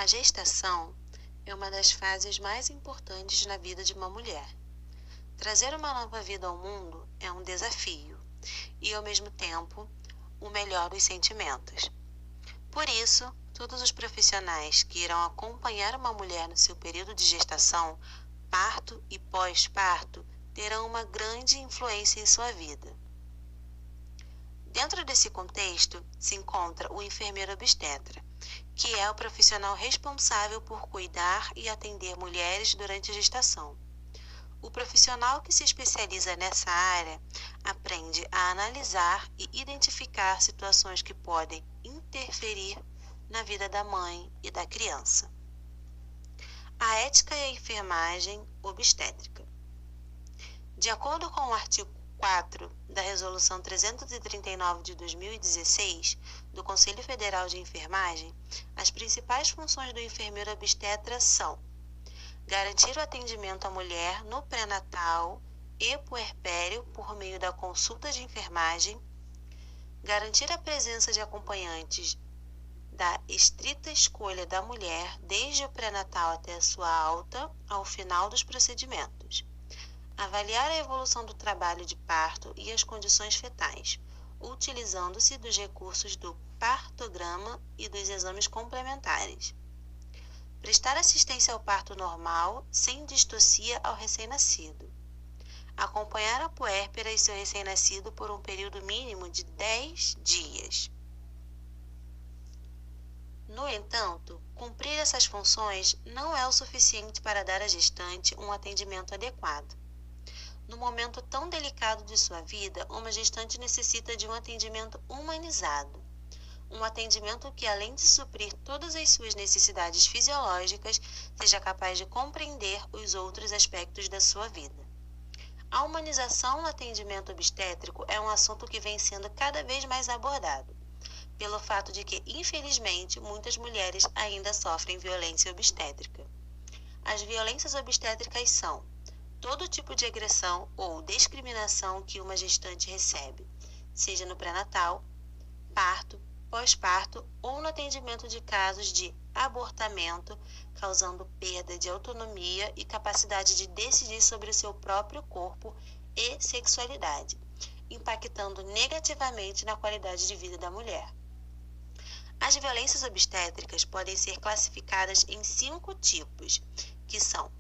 A gestação é uma das fases mais importantes na vida de uma mulher. Trazer uma nova vida ao mundo é um desafio e, ao mesmo tempo, o melhor dos sentimentos. Por isso, todos os profissionais que irão acompanhar uma mulher no seu período de gestação, parto e pós-parto, terão uma grande influência em sua vida. Dentro desse contexto, se encontra o enfermeiro obstetra, que é o profissional responsável por cuidar e atender mulheres durante a gestação. O profissional que se especializa nessa área aprende a analisar e identificar situações que podem interferir na vida da mãe e da criança. A ética e a enfermagem obstétrica. De acordo com o artigo 4 da Resolução 339 de 2016 do Conselho Federal de Enfermagem, as principais funções do enfermeiro obstetra são: garantir o atendimento à mulher no pré-natal e puerpério por meio da consulta de enfermagem, garantir a presença de acompanhantes da estrita escolha da mulher desde o pré-natal até a sua alta ao final dos procedimentos, avaliar a evolução do trabalho de parto e as condições fetais, utilizando-se dos recursos do partograma e dos exames complementares. Prestar assistência ao parto normal, sem distocia ao recém-nascido. Acompanhar a puérpera e seu recém-nascido por um período mínimo de 10 dias. No entanto, cumprir essas funções não é o suficiente para dar à gestante um atendimento adequado. No momento tão delicado de sua vida, uma gestante necessita de um atendimento humanizado. Um atendimento que, além de suprir todas as suas necessidades fisiológicas, seja capaz de compreender os outros aspectos da sua vida. A humanização no atendimento obstétrico é um assunto que vem sendo cada vez mais abordado, pelo fato de que, infelizmente, muitas mulheres ainda sofrem violência obstétrica. As violências obstétricas são todo tipo de agressão ou discriminação que uma gestante recebe, seja no pré-natal, parto, pós-parto ou no atendimento de casos de abortamento, causando perda de autonomia e capacidade de decidir sobre o seu próprio corpo e sexualidade, impactando negativamente na qualidade de vida da mulher. As violências obstétricas podem ser classificadas em 5 tipos, que são: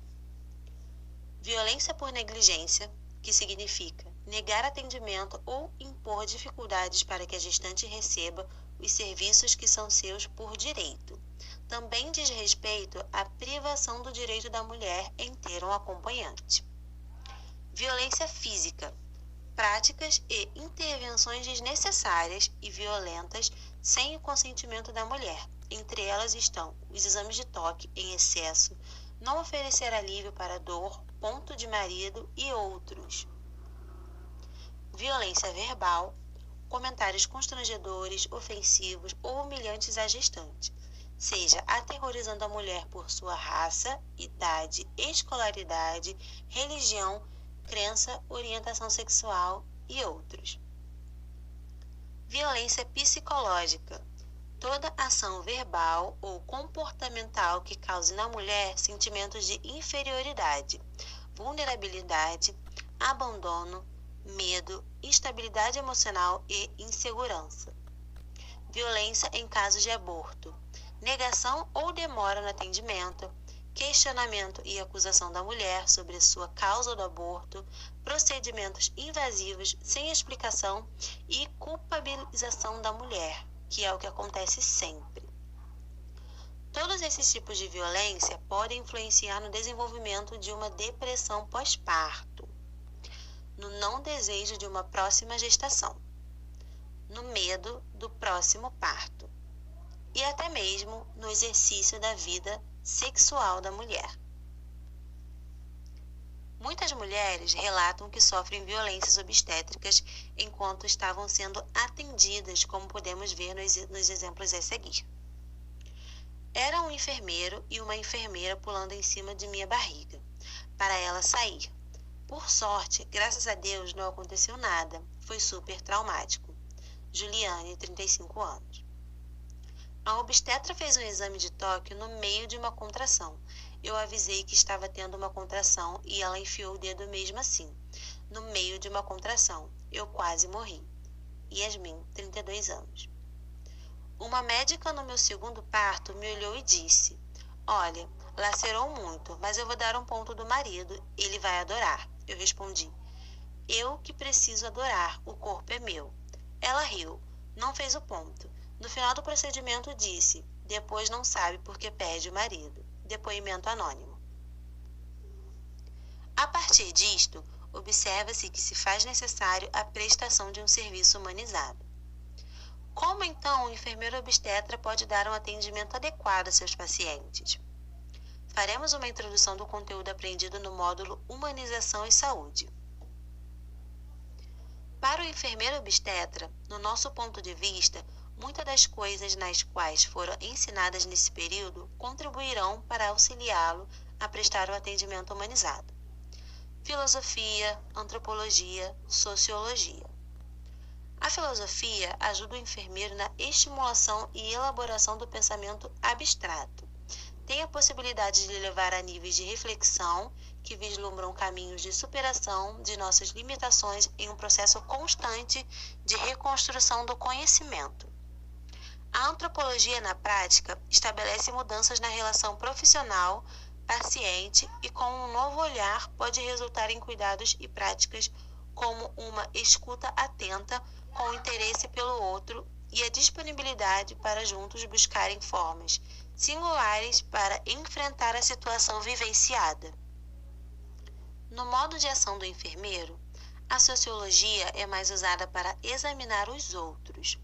violência por negligência, que significa negar atendimento ou impor dificuldades para que a gestante receba os serviços que são seus por direito. Também diz respeito à privação do direito da mulher em ter um acompanhante. Violência física, práticas e intervenções desnecessárias e violentas sem o consentimento da mulher. Entre elas estão os exames de toque em excesso, não oferecer alívio para dor, ponto de marido e outros. Violência verbal, comentários constrangedores, ofensivos ou humilhantes à gestante, seja aterrorizando a mulher por sua raça, idade, escolaridade, religião, crença, orientação sexual e outros. Violência psicológica, toda ação verbal ou comportamental que cause na mulher sentimentos de inferioridade, vulnerabilidade, abandono, medo, instabilidade emocional e insegurança. Violência em casos de aborto, negação ou demora no atendimento, questionamento e acusação da mulher sobre sua causa do aborto, procedimentos invasivos sem explicação e culpabilização da mulher, que é o que acontece sempre. Todos esses tipos de violência podem influenciar no desenvolvimento de uma depressão pós-parto, no não desejo de uma próxima gestação, no medo do próximo parto e até mesmo no exercício da vida sexual da mulher. Muitas mulheres relatam que sofrem violências obstétricas enquanto estavam sendo atendidas, como podemos ver nos exemplos a seguir. Era um enfermeiro e uma enfermeira pulando em cima de minha barriga, para ela sair. Por sorte, graças a Deus, não aconteceu nada. Foi super traumático. Juliane, 35 anos. A obstetra fez um exame de toque no meio de uma contração. Eu avisei que estava tendo uma contração e ela enfiou o dedo mesmo assim, no meio de uma contração. Eu quase morri. Yasmin, 32 anos. Uma médica no meu segundo parto me olhou e disse: Olha, lacerou muito, mas eu vou dar um ponto do marido, ele vai adorar. Eu respondi: Eu que preciso adorar, o corpo é meu. Ela riu, não fez o ponto. No final do procedimento disse: Depois não sabe porque perde o marido. Depoimento anônimo. A partir disto, observa-se que se faz necessário a prestação de um serviço humanizado. Como então o enfermeiro obstetra pode dar um atendimento adequado a seus pacientes? Faremos uma introdução do conteúdo aprendido no módulo Humanização e Saúde. Para o enfermeiro obstetra, no nosso ponto de vista, muitas das coisas nas quais foram ensinadas nesse período contribuirão para auxiliá-lo a prestar o atendimento humanizado. Filosofia, antropologia, sociologia. A filosofia ajuda o enfermeiro na estimulação e elaboração do pensamento abstrato. Tem a possibilidade de levar a níveis de reflexão que vislumbram caminhos de superação de nossas limitações em um processo constante de reconstrução do conhecimento. A antropologia, na prática, estabelece mudanças na relação profissional, paciente e com um novo olhar pode resultar em cuidados e práticas como uma escuta atenta com interesse pelo outro e a disponibilidade para juntos buscarem formas singulares para enfrentar a situação vivenciada. No modo de ação do enfermeiro, a sociologia é mais usada para examinar os outros.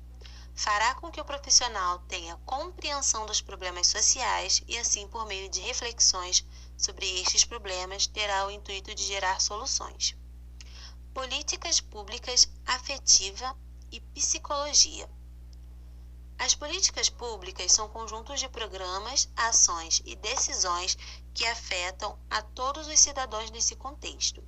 Fará com que o profissional tenha compreensão dos problemas sociais e, assim, por meio de reflexões sobre estes problemas, terá o intuito de gerar soluções. Políticas públicas, afetiva e psicologia. As políticas públicas são conjuntos de programas, ações e decisões que afetam a todos os cidadãos nesse contexto.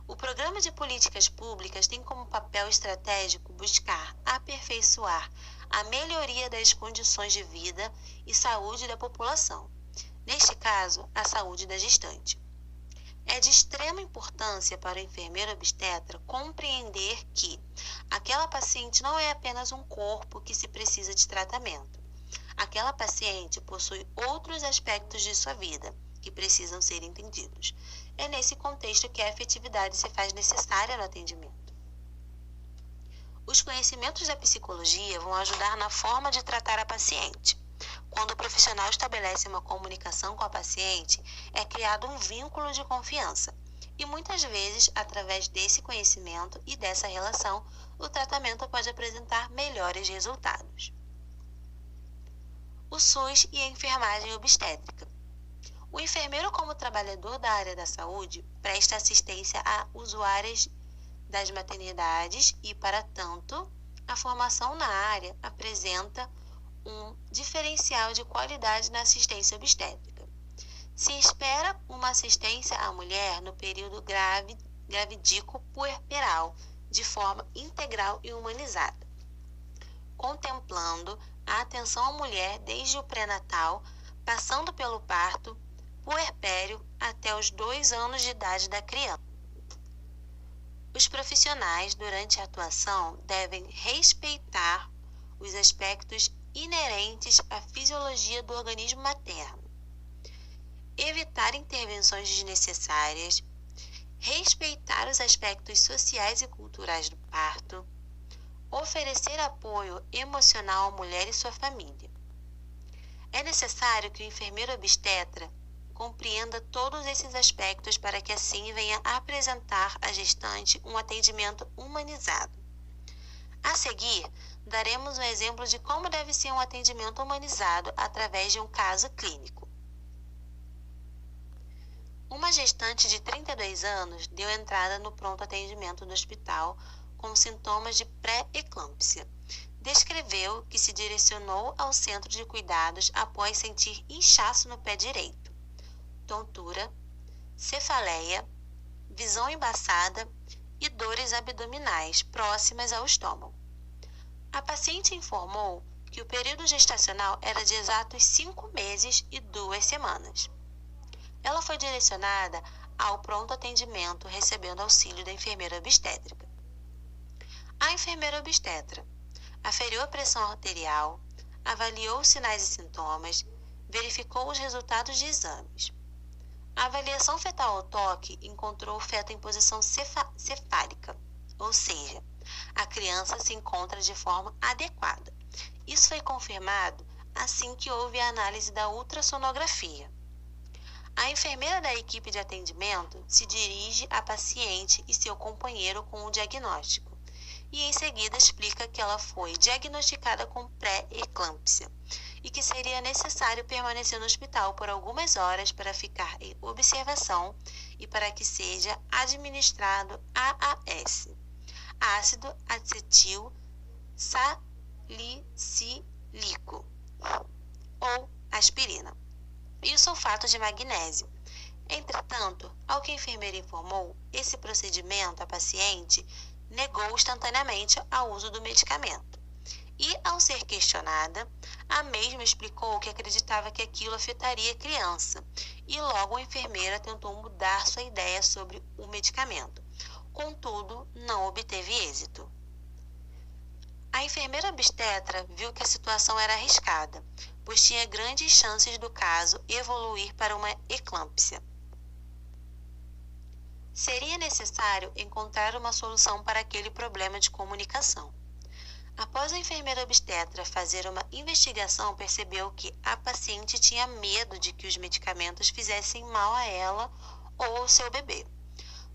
O programa de políticas públicas tem como papel estratégico buscar aperfeiçoar a melhoria das condições de vida e saúde da população, neste caso, a saúde da gestante. É de extrema importância para o enfermeiro obstetra compreender que aquela paciente não é apenas um corpo que se precisa de tratamento. Aquela paciente possui outros aspectos de sua vida que precisam ser entendidos. É nesse contexto que a afetividade se faz necessária no atendimento. Os conhecimentos da psicologia vão ajudar na forma de tratar a paciente. Quando o profissional estabelece uma comunicação com a paciente, é criado um vínculo de confiança. E muitas vezes, através desse conhecimento e dessa relação, o tratamento pode apresentar melhores resultados. O SUS e a enfermagem obstétrica. O enfermeiro, como trabalhador da área da saúde, presta assistência a usuárias das maternidades e, para tanto, a formação na área apresenta um diferencial de qualidade na assistência obstétrica. Se espera uma assistência à mulher no período gravídico-puerperal, de forma integral e humanizada, contemplando a atenção à mulher desde o pré-natal, passando pelo parto, puerpério até os 2 anos de idade da criança. Os profissionais, durante a atuação, devem respeitar os aspectos inerentes à fisiologia do organismo materno, evitar intervenções desnecessárias, respeitar os aspectos sociais e culturais do parto, oferecer apoio emocional à mulher e sua família. É necessário que o enfermeiro obstetra compreenda todos esses aspectos para que assim venha a apresentar à gestante um atendimento humanizado. A seguir, daremos um exemplo de como deve ser um atendimento humanizado através de um caso clínico. Uma gestante de 32 anos deu entrada no pronto atendimento do hospital com sintomas de pré-eclâmpsia. Descreveu que se direcionou ao centro de cuidados após sentir inchaço no pé direito, tontura, cefaleia, visão embaçada e dores abdominais próximas ao estômago. A paciente informou que o período gestacional era de exatos 5 meses e 2 semanas. Ela foi direcionada ao pronto atendimento, recebendo auxílio da enfermeira obstétrica. A enfermeira obstetra aferiu a pressão arterial, avaliou os sinais e sintomas, verificou os resultados de exames. A avaliação fetal ao toque encontrou o feto em posição cefálica, ou seja, a criança se encontra de forma adequada. Isso foi confirmado assim que houve a análise da ultrassonografia. A enfermeira da equipe de atendimento se dirige à paciente e seu companheiro com o diagnóstico e em seguida explica que ela foi diagnosticada com pré-eclâmpsia e que seria necessário permanecer no hospital por algumas horas para ficar em observação e para que seja administrado AAS, ácido acetil salicílico, ou aspirina, e o sulfato de magnésio. Entretanto, ao que a enfermeira informou, esse procedimento a paciente negou instantaneamente ao uso do medicamento. E, ao ser questionada, a mesma explicou que acreditava que aquilo afetaria a criança, e logo a enfermeira tentou mudar sua ideia sobre o medicamento. Contudo, não obteve êxito. A enfermeira obstetra viu que a situação era arriscada, pois tinha grandes chances do caso evoluir para uma eclâmpsia. Seria necessário encontrar uma solução para aquele problema de comunicação. Após a enfermeira obstetra fazer uma investigação, percebeu que a paciente tinha medo de que os medicamentos fizessem mal a ela ou ao seu bebê,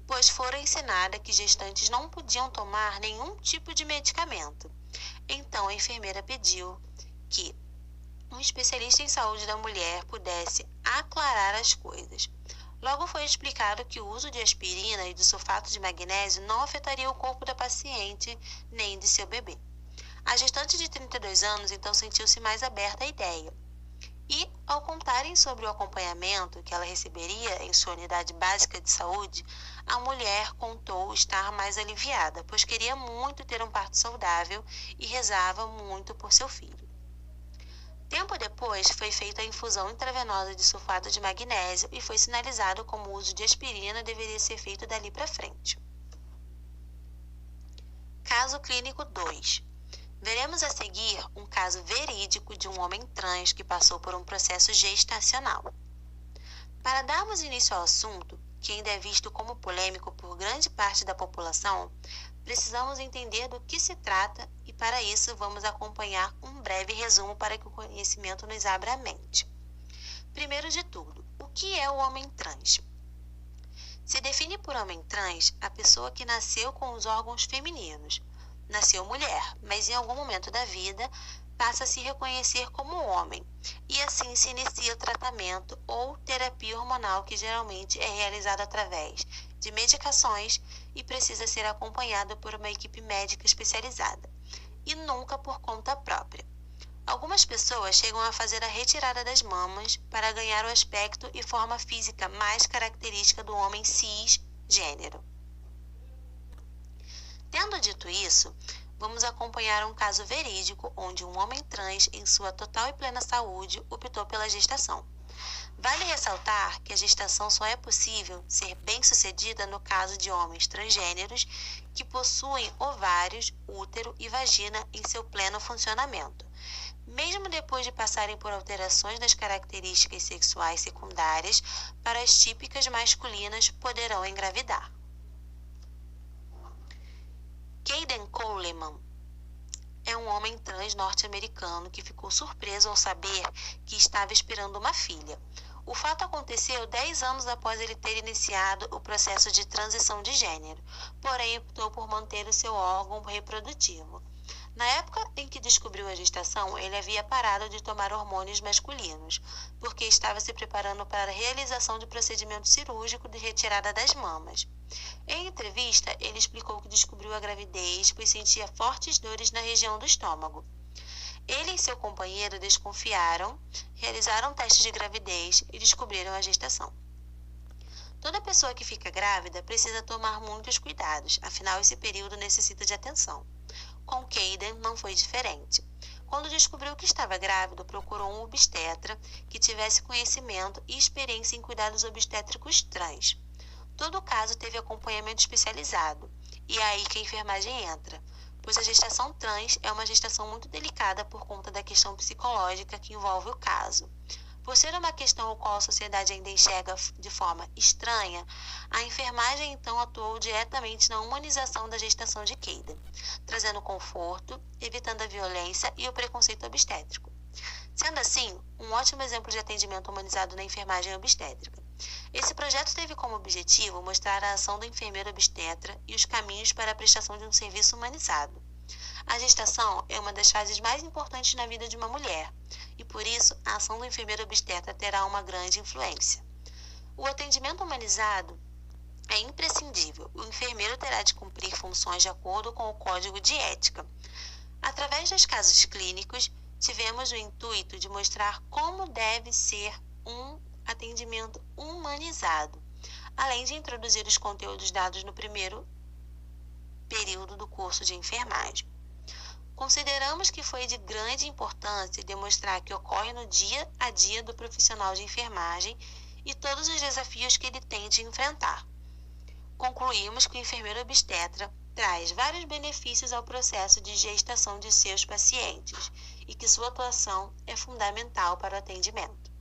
pois fora ensinada que gestantes não podiam tomar nenhum tipo de medicamento. Então a enfermeira pediu que um especialista em saúde da mulher pudesse aclarar as coisas. Logo foi explicado que o uso de aspirina e do sulfato de magnésio não afetaria o corpo da paciente nem de seu bebê. A gestante de 32 anos então sentiu-se mais aberta à ideia. E, ao contarem sobre o acompanhamento que ela receberia em sua unidade básica de saúde, a mulher contou estar mais aliviada, pois queria muito ter um parto saudável e rezava muito por seu filho. Tempo depois, foi feita a infusão intravenosa de sulfato de magnésio e foi sinalizado como o uso de aspirina deveria ser feito dali para frente. Caso clínico 2. Veremos a seguir um caso verídico de um homem trans que passou por um processo gestacional. Para darmos início ao assunto, que ainda é visto como polêmico por grande parte da população, precisamos entender do que se trata e, para isso, vamos acompanhar um breve resumo para que o conhecimento nos abra a mente. Primeiro de tudo, o que é o homem trans? Se define por homem trans a pessoa que nasceu com os órgãos femininos. Nasceu mulher, mas em algum momento da vida passa a se reconhecer como homem, e assim se inicia o tratamento ou terapia hormonal que geralmente é realizado através de medicações e precisa ser acompanhado por uma equipe médica especializada, e nunca por conta própria. Algumas pessoas chegam a fazer a retirada das mamas para ganhar o aspecto e forma física mais característica do homem cisgênero. Tendo dito isso, vamos acompanhar um caso verídico onde um homem trans, em sua total e plena saúde, optou pela gestação. Vale ressaltar que a gestação só é possível ser bem-sucedida no caso de homens transgêneros que possuem ovários, útero e vagina em seu pleno funcionamento. Mesmo depois de passarem por alterações das características sexuais secundárias, para as típicas masculinas poderão engravidar. Caden Coleman é um homem trans norte-americano que ficou surpreso ao saber que estava esperando uma filha. O fato aconteceu 10 anos após ele ter iniciado o processo de transição de gênero, porém optou por manter o seu órgão reprodutivo. Na época em que descobriu a gestação, ele havia parado de tomar hormônios masculinos, porque estava se preparando para a realização de procedimento cirúrgico de retirada das mamas. Em entrevista, ele explicou que descobriu a gravidez, pois sentia fortes dores na região do estômago. Ele e seu companheiro desconfiaram, realizaram testes de gravidez e descobriram a gestação. Toda pessoa que fica grávida precisa tomar muitos cuidados, afinal esse período necessita de atenção. Com Caden não foi diferente. Quando descobriu que estava grávida, procurou um obstetra que tivesse conhecimento e experiência em cuidados obstétricos trans. Todo caso teve acompanhamento especializado, e é aí que a enfermagem entra, pois a gestação trans é uma gestação muito delicada por conta da questão psicológica que envolve o caso. Por ser uma questão ao qual a sociedade ainda enxerga de forma estranha, a enfermagem então atuou diretamente na humanização da gestação de Keida, trazendo conforto, evitando a violência e o preconceito obstétrico. Sendo assim, um ótimo exemplo de atendimento humanizado na enfermagem obstétrica. Esse projeto teve como objetivo mostrar a ação do enfermeiro obstetra e os caminhos para a prestação de um serviço humanizado. A gestação é uma das fases mais importantes na vida de uma mulher, e por isso a ação do enfermeiro obstetra terá uma grande influência. O atendimento humanizado é imprescindível. O enfermeiro terá de cumprir funções de acordo com o Código de Ética. Através dos casos clínicos, tivemos o intuito de mostrar como deve ser um atendimento humanizado, além de introduzir os conteúdos dados no primeiro período do curso de enfermagem. Consideramos que foi de grande importância demonstrar que ocorre no dia a dia do profissional de enfermagem e todos os desafios que ele tem de enfrentar. Concluímos que o enfermeiro obstetra traz vários benefícios ao processo de gestação de seus pacientes e que sua atuação é fundamental para o atendimento.